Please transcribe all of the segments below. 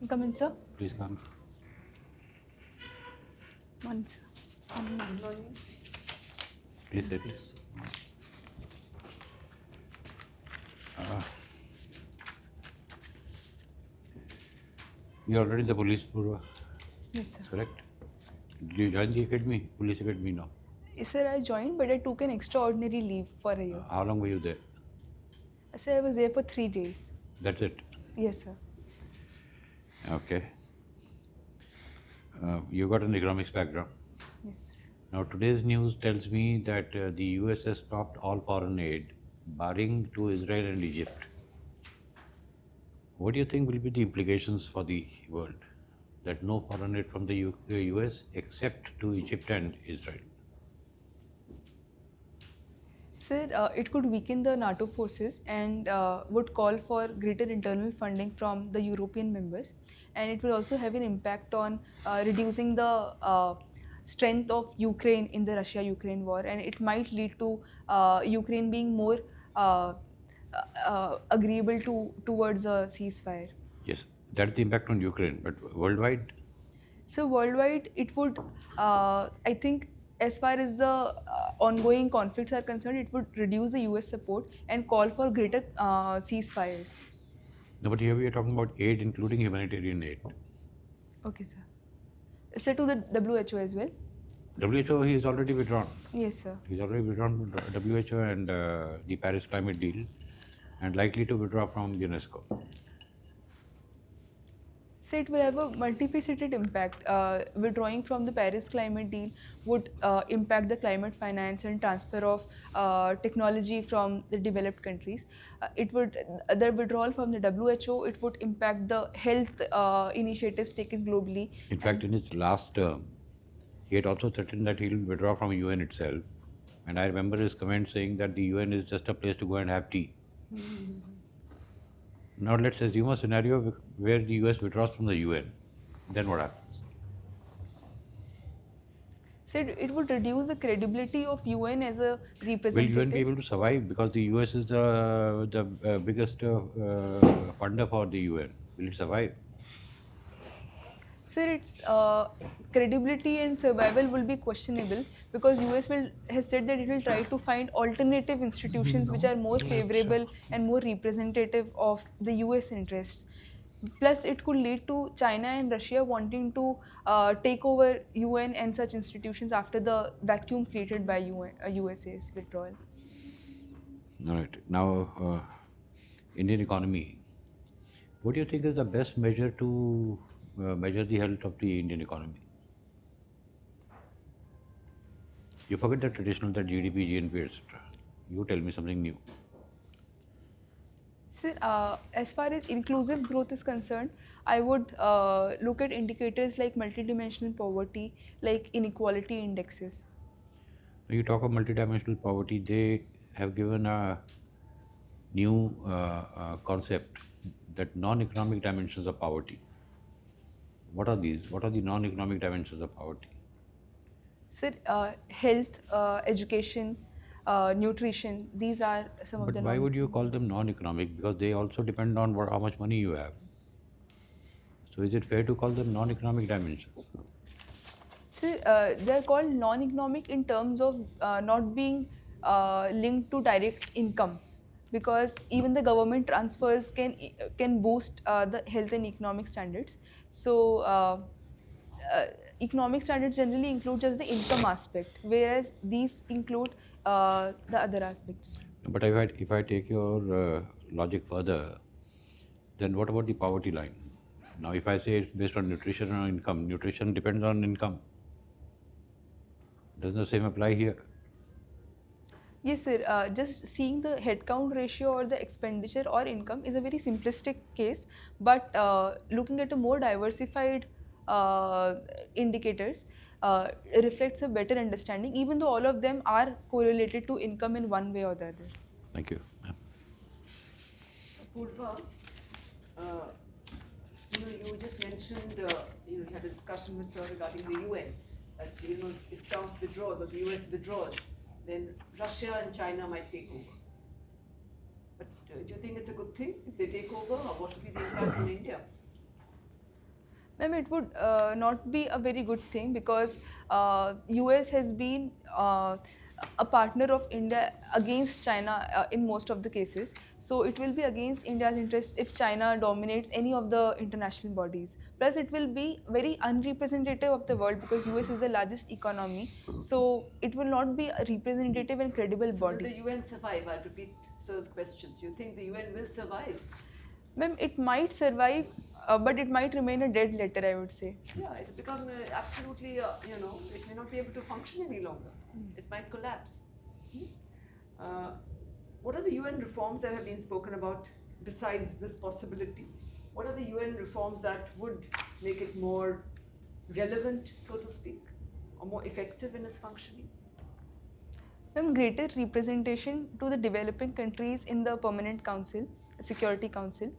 Come in, sir. Please come. One, sir. Please sit. You are already in the police, Poorva, Yes, sir. correct? Did you join the academy, police academy now? Yes, sir, I joined, but I took an extraordinary leave for a year. How long were you there? Sir, I was there for 3 days. That's it? Yes, sir. Okay. You got an economics background. Yes. Now today's news tells me that the US has stopped all foreign aid, barring to Israel and Egypt. What do you think will be the implications for the world? That no foreign aid from the US except to Egypt and Israel. Sir, it could weaken the NATO forces and would call for greater internal funding from the European members. And it will also have an impact on reducing the strength of Ukraine in the Russia-Ukraine war. And it might lead to Ukraine being more agreeable towards a ceasefire. Yes, that's the impact on Ukraine, but worldwide? So worldwide, it would, I think, as far as the ongoing conflicts are concerned, it would reduce the US support and call for greater ceasefires. No, but here we are talking about aid, including humanitarian aid. Okay, sir. Sir, to the WHO as well? WHO, he is already withdrawn. Yes, sir. He's already withdrawn from WHO and the Paris Climate Deal, and likely to withdraw from UNESCO. So it will have a multifaceted impact. Withdrawing from the Paris Climate Deal would impact the climate finance and transfer of technology from the developed countries. The withdrawal from the WHO, it would impact the health initiatives taken globally. In fact, in his last term, he had also threatened that he'll withdraw from UN itself. And I remember his comment saying that the UN is just a place to go and have tea. Now let's assume a scenario where the US withdraws from the UN. Then what happens? So it would reduce the credibility of UN as a Will representative. UN be able to survive? Because the US is the biggest funder for the UN. Will it survive? Sir, its credibility and survival will be questionable because US has said that it will try to find alternative institutions which are more favorable and more representative of the US interests. Plus, it could lead to China and Russia wanting to take over UN and such institutions after the vacuum created by USA's withdrawal. All right. Now, Indian economy. What do you think is the best measure to measure the health of the Indian economy? You forget the traditional, the GDP, GNP, etc. You tell me something new. Sir, as far as inclusive growth is concerned, I would look at indicators like multidimensional poverty, like inequality indexes. When you talk of multidimensional poverty, they have given a new concept, that non-economic dimensions of poverty. What are these? What are the non-economic dimensions of poverty? Sir, health, education, nutrition, these are some of the But why would you call them non-economic? Because they also depend on how much money you have. So is it fair to call them non-economic dimensions? Sir, they are called non-economic in terms of not being linked to direct income, because even the government transfers can boost the health and economic standards. So economic standards generally include just the income aspect, whereas these include the other aspects. But if I take your logic further, then what about the poverty line? Now, if I say it's based on nutrition or income, nutrition depends on income. Doesn't the same apply here? Yes, sir. Just seeing the headcount ratio or the expenditure or income is a very simplistic case, but looking at a more diversified indicators reflects a better understanding, even though all of them are correlated to income in one way or the other. Thank you. Poorva, you just mentioned, you had a discussion with sir regarding the UN, that, if Trump withdraws or the US withdraws, then Russia and China might take over. But do you think it's a good thing if they take over, or what will be the impact in India? I mean, it would not be a very good thing because US has been a partner of India against China in most of the cases. So it will be against India's interest if China dominates any of the international bodies. Plus, it will be very unrepresentative of the world because US is the largest economy. So it will not be a representative and credible So will body. the UN survive? I'll repeat sir's question. Do you think the UN will survive? Ma'am, it might survive, but it might remain a dead letter, I would say. Yeah, it'll become absolutely, it may not be able to function any longer. It might collapse. Uh, what are the UN reforms that have been spoken about besides this possibility? What are the UN reforms that would make it more relevant, so to speak, or more effective in its functioning? Ma'am, greater representation to the developing countries in the Permanent Council, Security Council.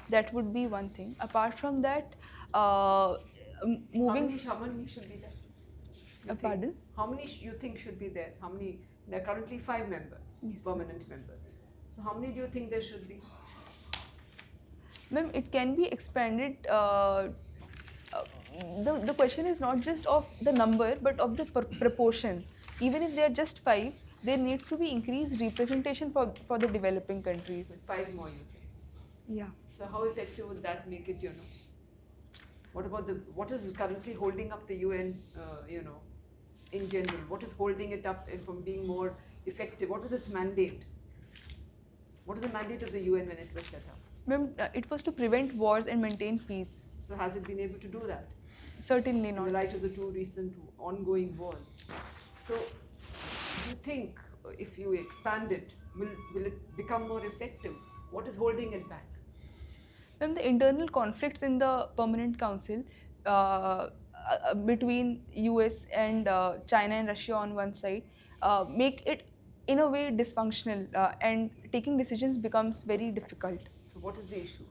That would be one thing. Apart from that, moving. How many should be there? You think? Pardon? How many you think should be there? How many? There are currently 5 members, Yes. permanent members. So how many do you think there should be? Ma'am, it can be expanded. The question is not just of the number, but of the proportion. Even if they are just 5, there needs to be increased representation for the developing countries. With 5 more, you say. Yeah. So how effective would that make it? What about what is currently holding up the UN? In general, what is holding it up from being more effective? What was its mandate? What is the mandate of the UN when it was set up? Ma'am, it was to prevent wars and maintain peace. So has it been able to do that? Certainly In not. the light of the 2 recent ongoing wars. So, do you think if you expand it, will it become more effective? What is holding it back? Ma'am, the internal conflicts in the Permanent Council between US and China and Russia on one side make it in a way dysfunctional and taking decisions becomes very difficult. So, what is the issue?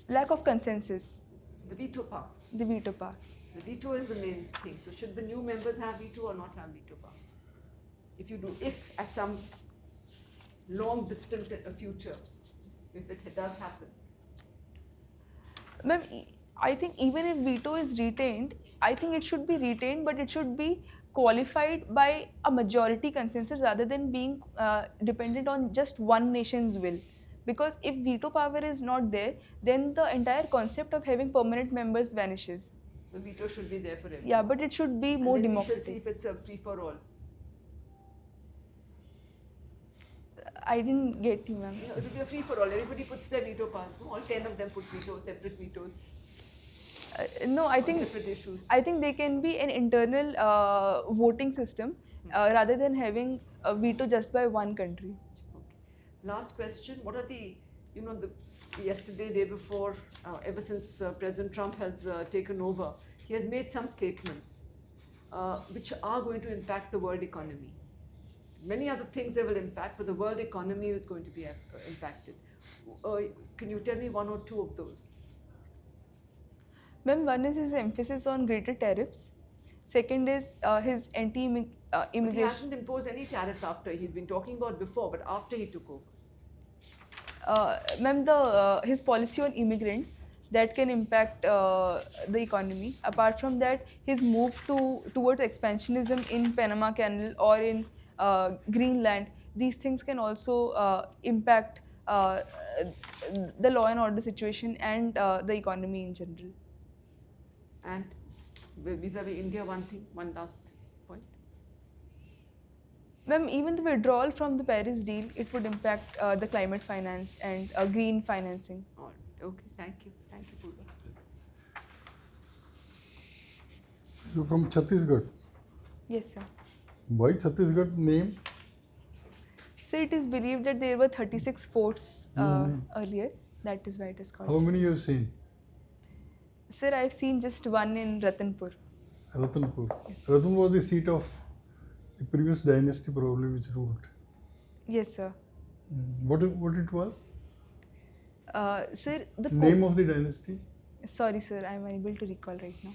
Lack of consensus, The veto power. the veto power. The veto is the main thing. So, should the new members have veto or not have veto power? If at some long distant future, if it does happen. Ma'am, I think even if veto is retained, I think it should be retained, but it should be qualified by a majority consensus rather than being dependent on just one nation's will. Because if veto power is not there, then the entire concept of having permanent members vanishes. So, veto should be there for everyone. Yeah, but it should be more and then we shall see democratic. if it's a free for all. I didn't get you, ma'am. It will be a free for all. Everybody puts their veto powers. No? All 10 of them put separate vetoes, No, I on think separate issues. I think there can be an internal voting system rather than having a veto just by one country. Okay. Last question. What are yesterday, day before, ever since President Trump has taken over, he has made some statements which are going to impact the world economy. Many other things they will impact, but the world economy is going to be impacted. Can you tell me one or two of those? Ma'am, one is his emphasis on greater tariffs. Second is his But he anti-immigration. hasn't imposed any tariffs after. He's been talking about before, but after he took over. Ma'am, his policy on immigrants that can impact the economy. Apart from that, his move towards expansionism in Panama Canal or in Greenland, these things can also impact the law and order situation and the economy in general. And vis-a-vis India, one last point. Ma'am, even the withdrawal from the Paris deal, it would impact the climate finance and green financing. All right. Okay, thank you. Thank you, Poorva. You're from Chhattisgarh. Yes, sir. Why Chhattisgarh name? So it is believed that there were 36 forts earlier. That is why it is called. How many you have seen? Sir, I've seen just one in Ratanpur. Ratanpur. Ratanpur was the seat of the previous dynasty probably which ruled. Yes, sir. What it was? Sir, the Name of the dynasty? Sorry, sir, I'm unable to recall right now.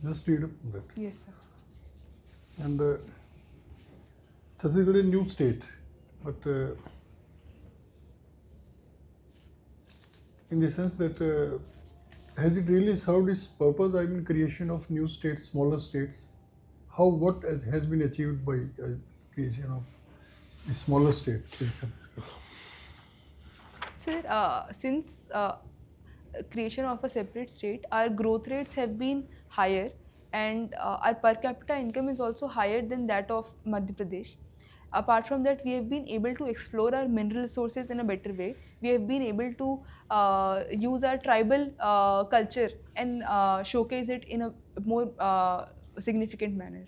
Just read up that. Yes, sir. And Chhattisgarh is a new state, but in the sense that has it really served its purpose? I mean, creation of new states, smaller states. What has been achieved by creation of the smaller states in Chhattisgarh? Sir, since creation of a separate state, our growth rates have been higher, and our per capita income is also higher than that of Madhya Pradesh. Apart from that, we have been able to explore our mineral resources in a better way. We have been able to use our tribal culture and showcase it in a more significant manner.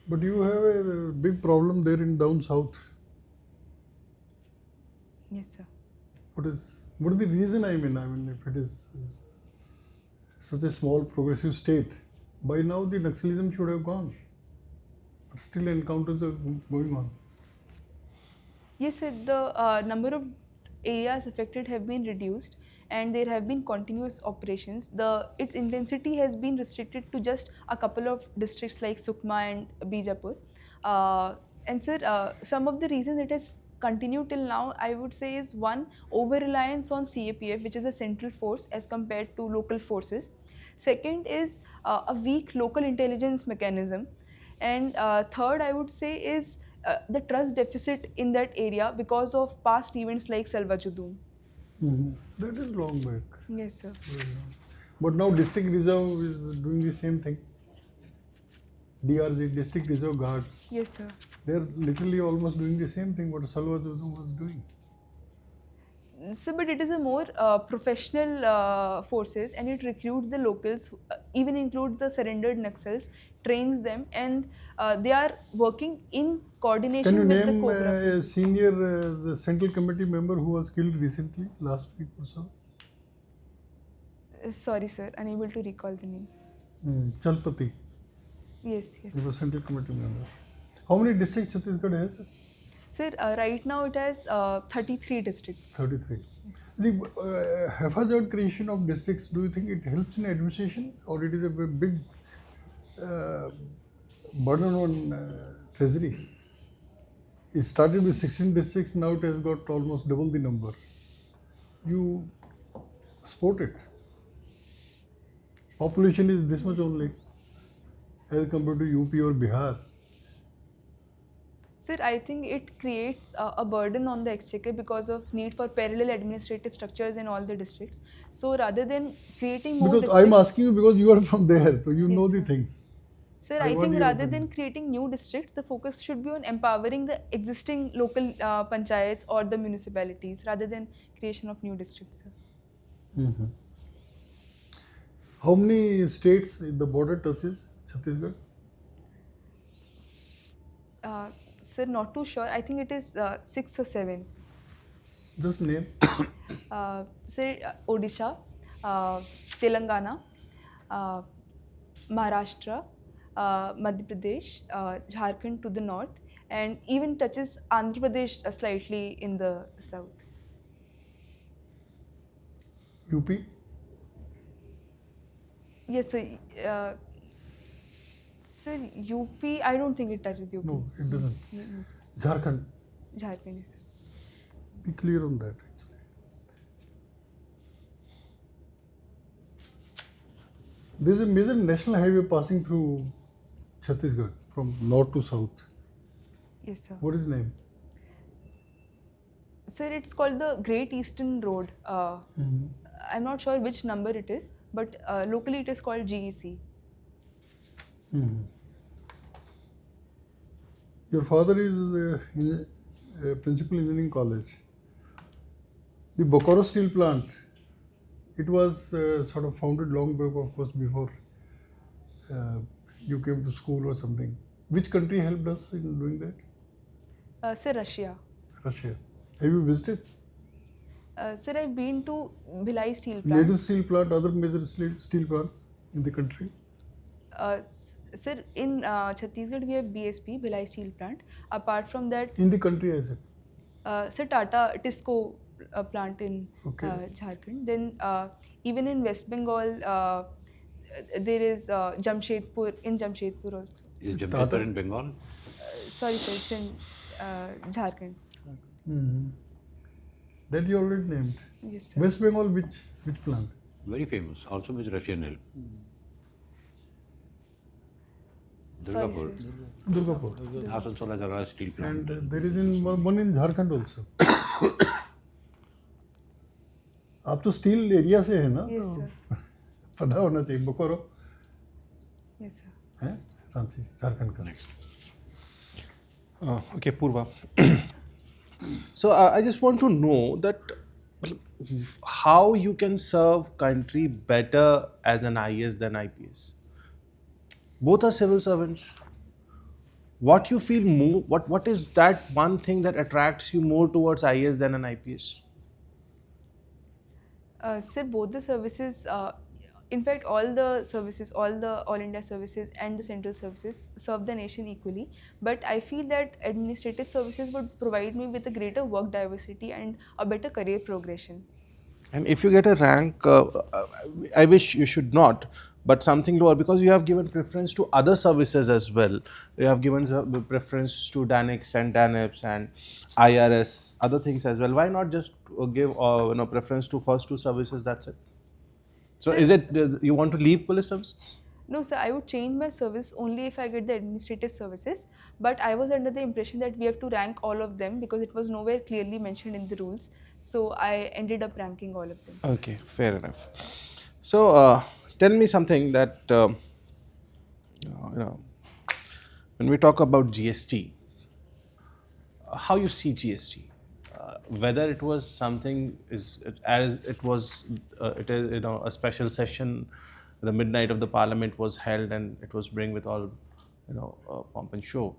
But you have a big problem there in down south. Yes, sir. What is the reason? I mean, if it is such a small progressive state, by now the Naxalism should have gone. But still encounters are going on. Yes, sir. The number of areas affected have been reduced, and there have been continuous operations. Its intensity has been restricted to just a couple of districts like Sukma and Bijapur. And sir, some of the reasons it has continued till now, I would say, is one, over reliance on CAPF, which is a central force as compared to local forces. Second is a weak local intelligence mechanism. And third, I would say, is the trust deficit in that area because of past events like Salva Judum. That is long back. Yes, sir. Very long. But now district reserve is doing the same thing. DRG, district reserve guards. Yes, sir. They are literally almost doing the same thing what Salva Judum was doing. So, but it is a more professional forces, and it recruits the locals, even include the surrendered Naxals, trains them, and they are working in coordination Can you with the name Cobra a forces. senior the central committee member who was killed recently, last week or so? Sorry, sir, unable to recall the name. Chalpati, Yes, yes. he was central committee member. How many districts Chhattisgarh has? Sir, right now it has 33 districts. 33. The haphazard creation of districts, do you think it helps in administration, or it is a big burden on treasury? It started with 16 districts, now it has got almost double the number. You support it. Population is this much only as compared to UP or Bihar. Sir, I think it creates a burden on the exchequer because of need for parallel administrative structures in all the districts. So rather than creating more Because districts, I'm asking you because you are from there, so you Yes, know the sir. things. Sir, I I want think your rather opinion. than creating new districts, the focus should be on empowering the existing local panchayats or the municipalities rather than creation of new districts, sir. Mhm. How many states the border touches Chhattisgarh? Sir, not too sure. I think it is 6 or 7. Just name. Sir, Odisha, Telangana, Maharashtra, Madhya Pradesh, Jharkhand to the north, and even touches Andhra Pradesh slightly in the south. UP? Yes, sir. Sir, UP, I don't think it touches UP. No, it doesn't. No, sir. Jharkhand. Jharkhand, yes, sir. Be clear on that. Actually, there is a major national highway passing through Chhattisgarh from north to south. Yes, sir. What is the name? Sir, it's called the Great Eastern Road. I'm not sure which number it is, but locally it is called GEC. Your father is in a principal engineering college. The Bokaro steel plant, it was sort of founded long back, of course, before you came to school or something. Which country helped us in doing that? Sir, Russia. Russia. Have you visited? Sir, I've been to Bhilai steel plant. Major steel plant, other major steel plants in the country? Sir, in Chhattisgarh we have BSP, Bhilai steel plant. Apart from that, In the country, I said. Sir, Tata Tisco plant in Okay. Jharkhand. Then even in West Bengal, there is Jamshedpur, in Jamshedpur also. Is Tata? Jamshedpur in Bengal? Sorry, sir, it's in Jharkhand. That you already named. Yes, sir. West Bengal, which plant? Very famous, also with Russian help. Sorry, Durgapur. sir. Durgapur. Asansol has a large steel plant. And there is one in Jharkhand also. आप तो steel area से है ना, Yes, तो sir. पता होना चाहिए। Bokaro Yes, sir. है रांची, झारखंड का। Okay, Poorva. So I just want to know that how you can serve country better as an IAS than IPS. Both are civil servants. What you feel more? What is that one thing that attracts you more towards IAS than an IPS? Sir, both the services, in fact, all the services, all India services and the central services serve the nation equally. But I feel that administrative services would provide me with a greater work diversity and a better career progression. And if you get a rank, I wish you should not, but something lower, because you have given preference to other services as well. You have given preference to DANIX and DANIPS and IRS, other things as well. Why not just give preference to first two services? That's it. So Sir, is it you want to leave police services? No, sir, I would change my service only if I get the administrative services. But I was under the impression that we have to rank all of them because it was nowhere clearly mentioned in the rules. So I ended up ranking all of them. Okay, fair enough. So tell me something that when we talk about GST, how you see GST, whether it was something as it was it is a special session, the midnight of the parliament was held and it was bring with all pomp and show.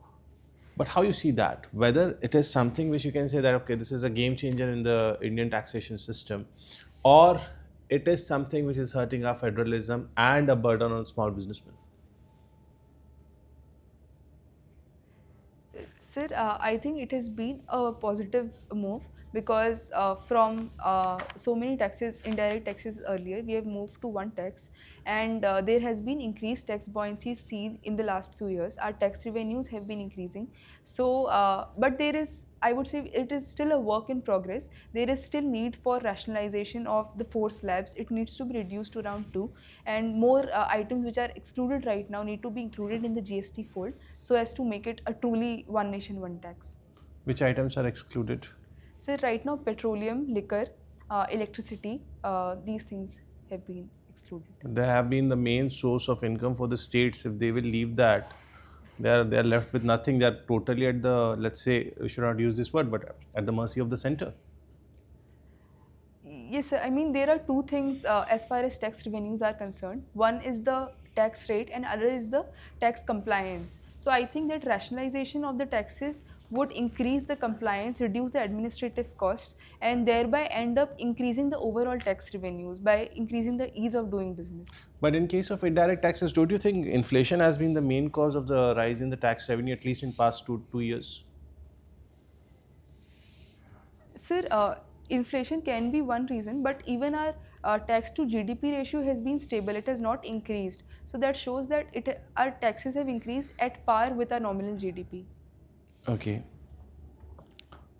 But how you see that, whether it is something which you can say that okay, this is a game changer in the Indian taxation system, or it is something which is hurting our federalism and a burden on small businessmen? Sir, I think it has been a positive move because from so many taxes, indirect taxes earlier, we have moved to one tax, and there has been increased tax buoyancy seen in the last few years. Our tax revenues have been increasing. So, but there is, I would say, it is still a work in progress. There is still need for rationalization of the 4 slabs. It needs to be reduced to around 2, and more items which are excluded right now need to be included in the GST fold so as to make it a truly one nation, one tax. Which items are excluded? So right now, petroleum, liquor, electricity, these things have been excluded. They have been the main source of income for the states. If they will leave that, they are left with nothing. They are totally at the, let's say, we should not use this word, but at the mercy of the center. Yes, sir. I mean, there are 2 things as far as tax revenues are concerned. One is the tax rate and other is the tax compliance. So I think that rationalization of the taxes would increase the compliance, reduce the administrative costs, and thereby end up increasing the overall tax revenues by increasing the ease of doing business. But in case of indirect taxes, don't you think inflation has been the main cause of the rise in the tax revenue, at least in past two years? Sir, inflation can be one reason, but even our tax to GDP ratio has been stable. It has not increased. So that shows that our taxes have increased at par with our nominal GDP. Okay.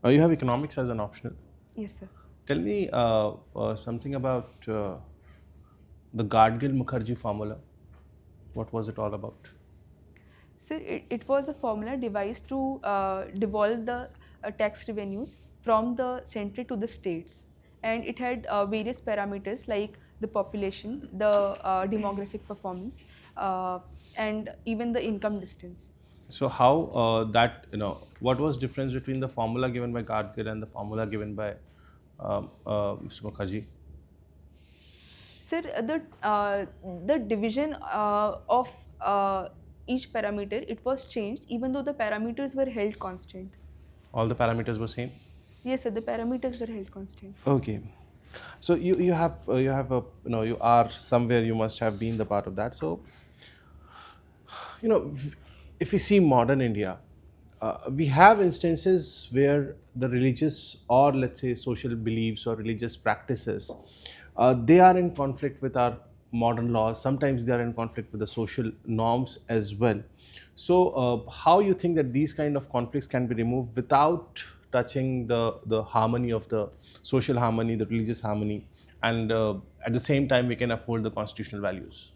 You have economics as an optional. Yes, sir. Tell me something about the Gadgil-Mukherjee formula. What was it all about? Sir, it was a formula devised to devolve the tax revenues from the center to the states, and it had various parameters like the population, the demographic performance, and even the income distance. So how what was difference between the formula given by Gadgil and the formula given by Mr. Mukherjee? Sir, the division of each parameter, it was changed even though the parameters were held constant. All the parameters were same? Yes, sir, the parameters were held constant. Okay. So you are somewhere, you must have been the part of that. So if we see modern India, we have instances where the religious or let's say social beliefs or religious practices, they are in conflict with our modern laws. Sometimes they are in conflict with the social norms as well. So how you think that these kind of conflicts can be removed without touching the harmony of the social harmony, the religious harmony, and at the same time we can uphold the constitutional values?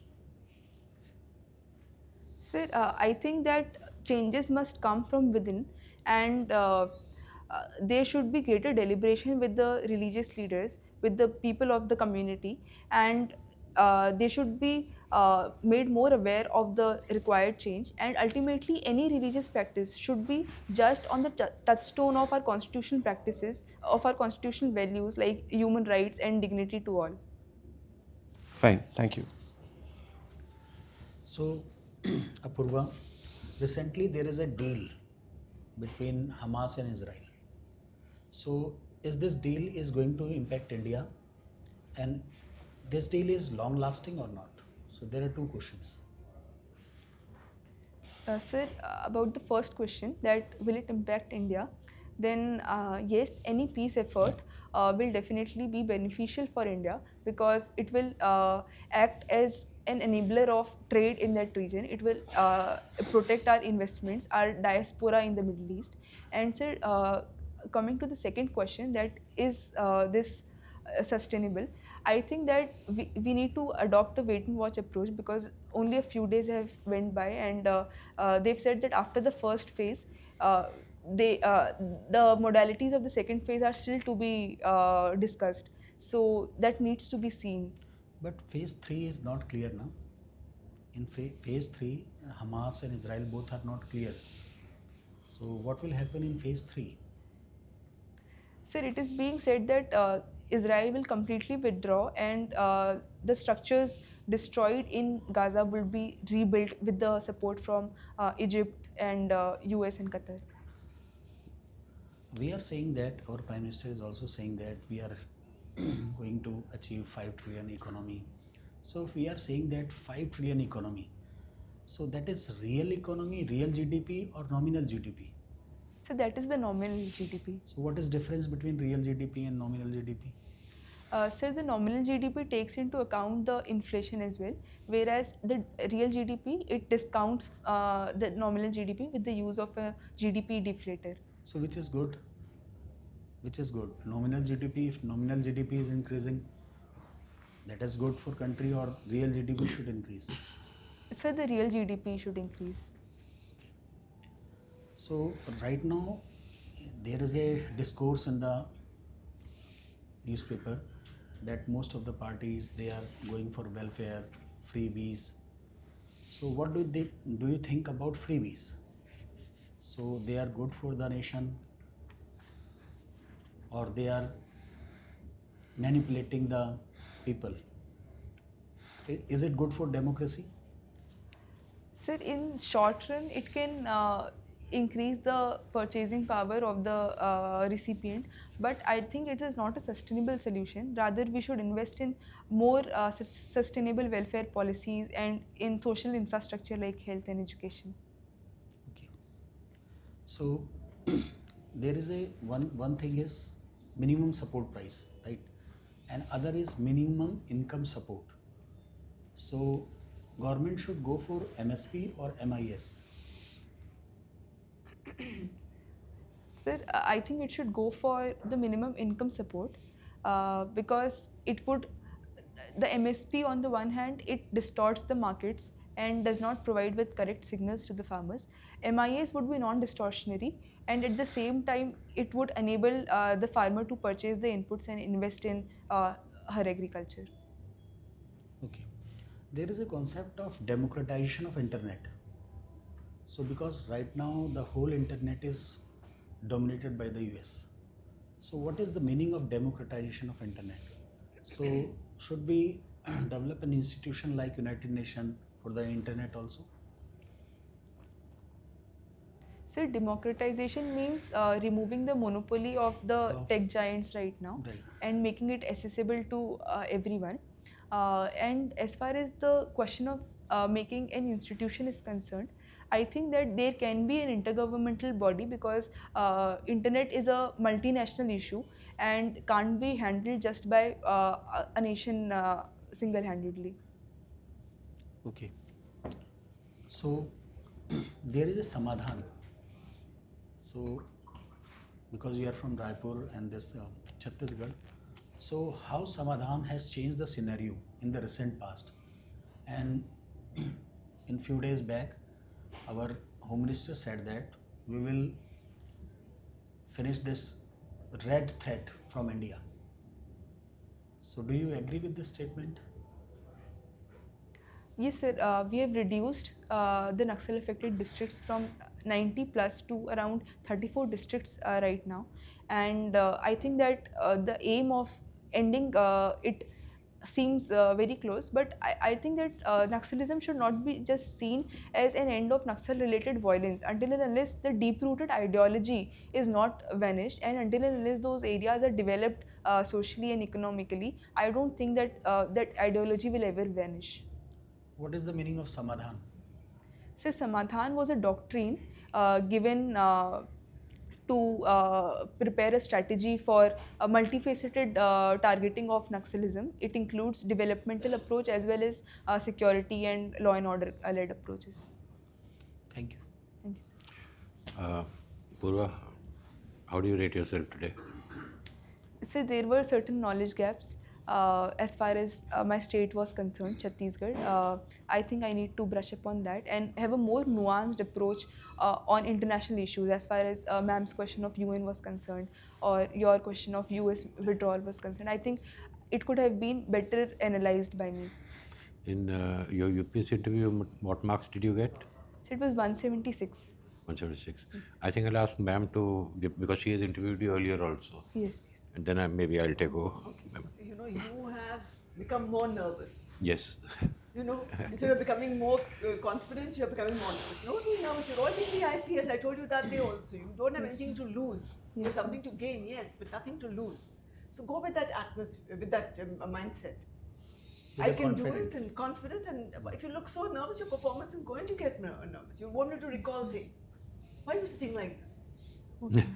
Sir, I think that changes must come from within, and there should be greater deliberation with the religious leaders, with the people of the community, and they should be made more aware of the required change. And ultimately, any religious practice should be judged on the touchstone of our constitutional practices, of our constitutional values like human rights and dignity to all. Fine, thank you. So, Apurva, recently there is a deal between Hamas and Israel. So, is this deal is going to impact India, and this deal is long lasting or not? So, there are two questions. Sir, about the first question, that will it impact India? Then yes, any peace effort will definitely be beneficial for India, because it will act as an enabler of trade in that region. It will protect our investments, our diaspora in the Middle East. And sir, coming to the second question, that is this sustainable? I think that we need to adopt a wait and watch approach, because only a few days have went by, and they've said that after the first phase, the modalities of the second phase are still to be discussed. So that needs to be seen. But phase 3 is not clear now. In phase 3, Hamas and Israel both are not clear. So, what will happen in phase 3? Sir, it is being said that Israel will completely withdraw, and the structures destroyed in Gaza will be rebuilt with the support from Egypt and US and Qatar. We are saying that, our Prime Minister is also saying that we are going to achieve 5 trillion economy. So, if we are saying that 5 trillion economy, so that is real economy, real GDP or nominal GDP? So that is the nominal GDP. So, what is difference between real GDP and nominal GDP? Sir, the nominal GDP takes into account the inflation as well, whereas the real GDP, it discounts the nominal GDP with the use of a GDP deflator. So, which is good? Which is good? Nominal GDP, if nominal GDP is increasing, that is good for country, or real GDP should increase? Sir, the real GDP should increase. So, right now, there is a discourse in the newspaper that most of the parties, they are going for welfare, freebies. So, what do you think about freebies? So, they are good for the nation, or they are manipulating the people? Is it good for democracy? Sir, in short run, it can increase the purchasing power of the recipient, but I think it is not a sustainable solution. Rather, we should invest in more sustainable welfare policies and in social infrastructure like health and education. Okay. So, there is a one thing is minimum support price, right? And other is minimum income support. So, government should go for MSP or MIS? Sir, I think it should go for the minimum income support, because it would, the MSP on the one hand, it distorts the markets and does not provide with correct signals to the farmers. MIS would be non-distortionary, and at the same time it would enable the farmer to purchase the inputs and invest in her agriculture. Okay. There is a concept of democratization of internet. So, because right now the whole internet is dominated by the US. So, what is the meaning of democratization of internet? So, should we develop an institution like United Nations for the internet also? Sir, democratization means removing the monopoly of the tech giants right now, Right. and making it accessible to everyone. And as far as the question of making an institution is concerned, I think that there can be an intergovernmental body, because internet is a multinational issue and can't be handled just by a nation single-handedly. Okay. So, there is a samadhan. So, because you are from Raipur and this Chhattisgarh. So how Samadhan has changed the scenario in the recent past? And in few days back, our Home Minister said that we will finish this red threat from India. So do you agree with this statement? Yes, sir. We have reduced the Naxal affected districts from 90 plus to around 34 districts right now. And I think that the aim of ending it seems very close, but I think that Naxalism should not be just seen as an end of Naxal related violence until and unless the deep rooted ideology is not vanished, and until and unless those areas are developed socially and economically. I don't think that that ideology will ever vanish. What is the meaning of Samadhan? So Samadhan was a doctrine given to prepare a strategy for a multifaceted targeting of Naxalism. It includes developmental approach as well as security and law and order led approaches. Thank you. Thank you, sir. Poorva, how do you rate yourself today? So there were certain knowledge gaps as far as my state was concerned, Chhattisgarh. I think I need to brush up on that and have a more nuanced approach on international issues as far as ma'am's question of UN was concerned or your question of US withdrawal was concerned. I think it could have been better analyzed by me. In your UPSC interview, what marks did you get? So it was 176. 176. I think I'll ask ma'am to give, because she has interviewed you earlier also. Yes. And then maybe I'll take over. You know, you have become more nervous. Yes. You know, instead of becoming more confident, you're becoming more nervous. No need nervous. You're already the IPS. I told you that day also. You don't have anything to lose. You have something to gain, yes, but nothing to lose. So go with that atmosphere, with that mindset. You I are can confident. do it and confident. And if you look so nervous, your performance is going to get nervous. You won't be able to recall things. Why are you sitting like this? Okay.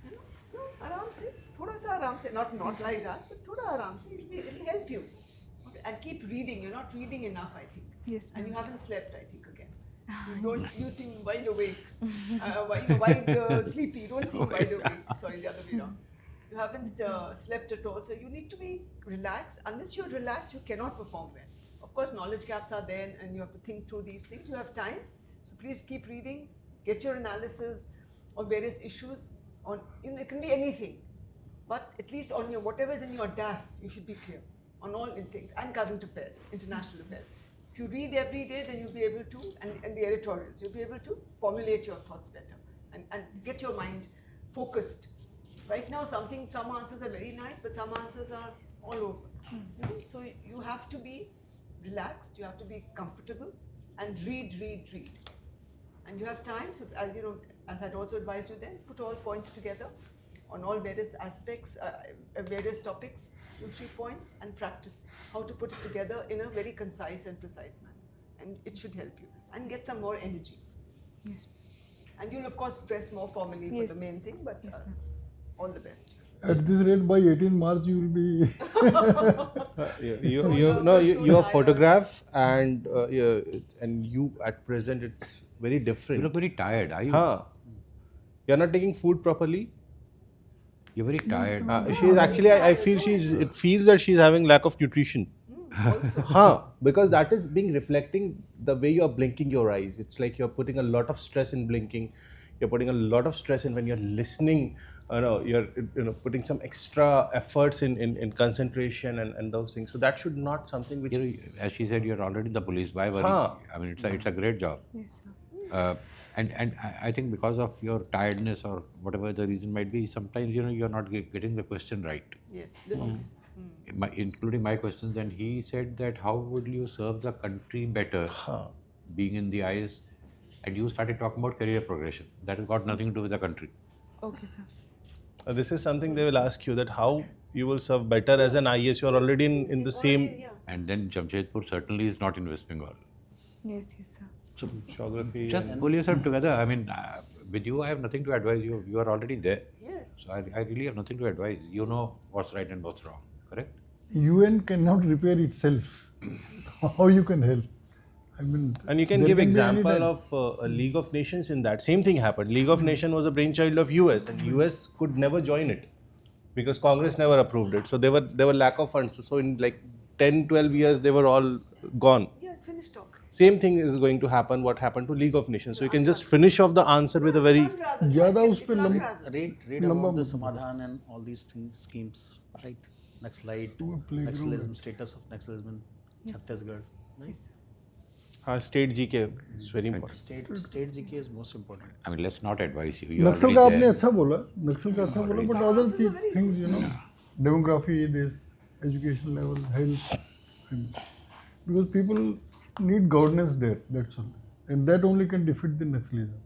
You know, no, आराम से, थोड़ा सा आराम से, not like that, but थोड़ा आराम से, it'll help you. And keep reading. You're not reading enough, I think. Yes. And you haven't slept, I think, again. You seem wide awake, wide sleepy. You don't seem wide awake. Sorry, the other way around. You haven't slept at all, so you need to be relaxed. Unless you're relaxed, you cannot perform well. Of course, knowledge gaps are there, and you have to think through these things. You have time, so please keep reading. Get your analysis of various issues. It can be anything, but at least on your whatever is in your DAF, you should be clear on all in things and current affairs, international affairs. If you read every day, then you'll be able to, and the editorials, you'll be able to formulate your thoughts better and get your mind focused. Right now, some answers are very nice, but some answers are all over. You know? So you have to be relaxed, you have to be comfortable, and read. And you have time, so as I'd also advised you then, put all points together on all various aspects, various topics, 2-3 points, and practice how to put it together in a very concise and precise manner. And it should help you. And get some more energy. Yes. And you'll of course dress more formally for the main thing, but Yes, all the best. At this rate, by 18 March, you will be. Your photograph and you at present, it's very different. You look very tired. Are you? You're not taking food properly. You're very tired. She's actually, I feel it feels that she's having lack of nutrition. Because that is being reflecting the way you're blinking your eyes. It's like you're putting a lot of stress in blinking. You're putting a lot of stress in when you're listening. You're putting some extra efforts in concentration and those things. So that should not something which. As she said, you're already in the police. Why worry? I mean, it's a great job. Yes, sir. And I think because of your tiredness or whatever the reason might be, sometimes you're not getting the question right. Yes, listen. Including my questions, and he said that how would you serve the country better being in the IAS, and you started talking about career progression. That has got nothing to do with the country. Okay, sir. This is something they will ask you, that how you will serve better as an IAS. You are already in the same. And then Jamshedpur certainly is not in West Bengal. Yes, sir. So Geography. just pull yourself together. I mean, with you, I have nothing to advise you. You are already there. Yes. So I really have nothing to advise. You know what's right and what's wrong. Correct? UN cannot repair itself. How you can help? I mean, And you can there give be any example time. of a League of Nations in that. Same thing happened. League of Nations was a brainchild of US, and US could never join it because Congress never approved it. So there were lack of funds. So in like 10, 12 years, they were all gone. Yeah, finished talk. Same thing is going to happen. What happened to League of Nations? So you can just finish off the answer with a very ज़्यादा उस पे read about the Samadhan and all these things, schemes, right? Naxalite, Naxalism, status of Naxalism in Chhattisgarh, right? state GK is very important. State GK is most important. I mean, let's not advise you. You are Naxal already का आपने there. अच्छा बोला, नक्सल का अच्छा बोला, but other things, you know, demography, this education level, health, and because people need governance there. That's all, and that only can defeat the Naxalism.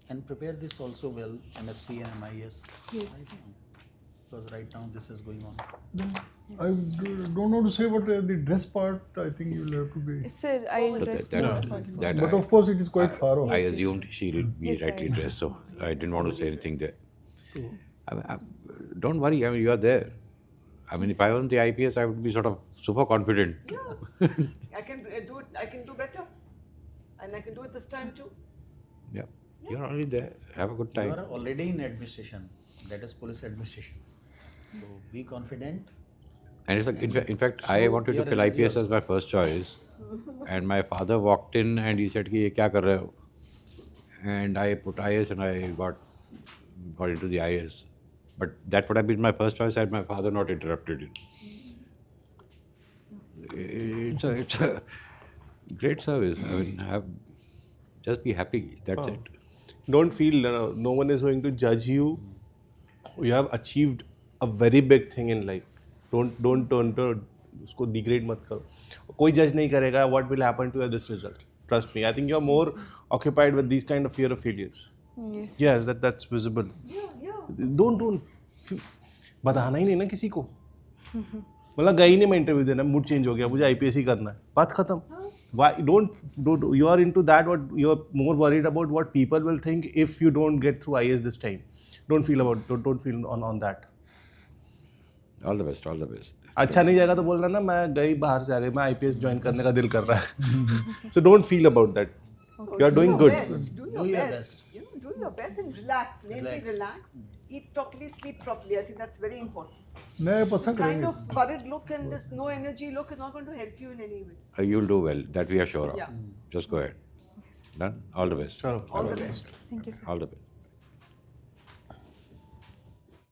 And prepare this also well, MSP and MIS. Right? Because right now this is going on. I don't know to say, but the dress part, I think you'll have to be. Sir, I addressed That But I- of course, it is quite far off. I assumed she'll be Yes, rightly I- dressed, so I didn't want to say anything there. Don't worry, I mean, you are there. I mean, if I wasn't the IPS, I would be sort of super confident. Yeah. I can do it. I can do better, and I can do it this time too. Yeah, you're already there. Have a good You time. are already in administration, that is police administration. So be confident. And it's like, in fact, I So wanted to you're fill busy IPS as also. my first choice. And my father walked in and he said, "Ki, ye kya kar rahe ho?" And I put IAS and I got into the IAS. But that would have been my first choice had my father not interrupted it. It's a great service. I mean, just be happy. That's it. Don't feel no one is going to judge you. You have achieved a very big thing in life. Don't उसको degrade मत करो. कोई judge नहीं करेगा what will happen to this result. Trust me. I think you're more occupied with these kind of fear of failures. Yes. Yes, that's visible. Yeah. Don't बताना ही नहीं ना किसी को. मतलब गई नहीं मैं इंटरव्यू देना, मूड चेंज हो गया, मुझे आईपीएस ही करना है, बात खत्म. Why don't you are into that? What you are more worried about what people will think if you don't get through IAS this time. Don't feel on that. All the best, all the best. अच्छा नहीं जाएगा तो बोलना ना मैं गई बाहर से आ गई, मैं आईपीएस ज्वाइन करने का दिल कर रहा है. So don't feel about that. You are doing good. Do your best. You know, do your best and relax. Mainly relax. Eat properly, sleep properly. I think that's very important. नहीं This पसंद kind करेंगे. of worried look and this no energy look is not going to help you in any way. You'll do well. That we are sure of. Yeah. Just go ahead. Done. All the best. Sure. All the best. Thank you, sir. All the best.